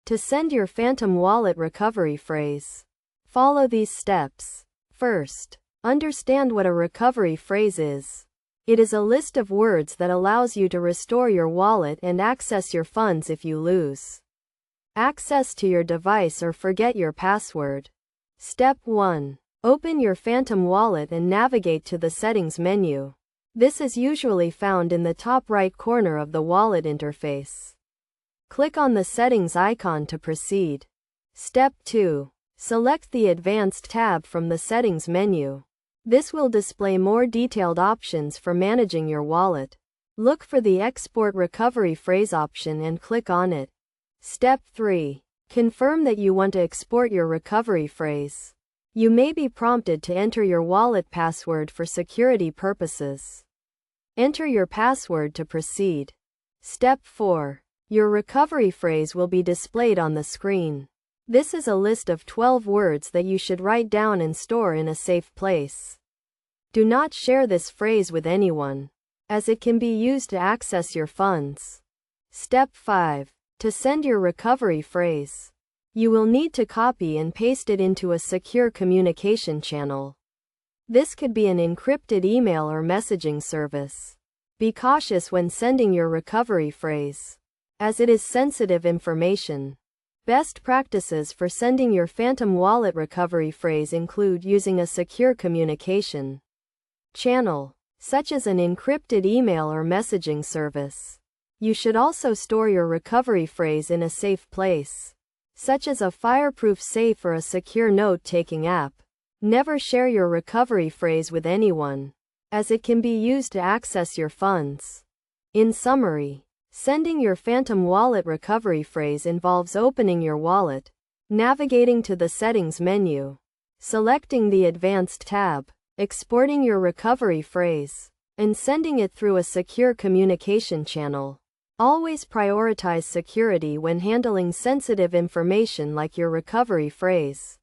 To send your Phantom Wallet recovery phrase, follow these steps. First, understand what a recovery phrase is. It is a list of words that allows you to restore your wallet and access your funds if you lose access to your device or forget your password. Step 1. Open your Phantom Wallet and navigate to the Settings menu. This is usually found in the top right corner of the wallet interface. Click on the Settings icon to proceed. Step 2. Select the Advanced tab from the Settings menu. This will display more detailed options for managing your wallet. Look for the Export Recovery Phrase option and click on it. Step 3. Confirm that you want to export your recovery phrase. You may be prompted to enter your wallet password for security purposes. Enter your password to proceed. Step 4. Your recovery phrase will be displayed on the screen. This is a list of 12 words that you should write down and store in a safe place. Do not share this phrase with anyone, as it can be used to access your funds. Step 5. To send your recovery phrase, you will need to copy and paste it into a secure communication channel. This could be an encrypted email or messaging service. Be cautious when sending your recovery phrase, as it is sensitive information. Best practices for sending your Phantom Wallet recovery phrase include using a secure communication channel, such as an encrypted email or messaging service. You should also store your recovery phrase in a safe place, such as a fireproof safe or a secure note-taking app. Never share your recovery phrase with anyone, as it can be used to access your funds. In summary, sending your Phantom Wallet recovery phrase involves opening your wallet, navigating to the Settings menu, selecting the Advanced tab, exporting your recovery phrase, and sending it through a secure communication channel. Always prioritize security when handling sensitive information like your recovery phrase.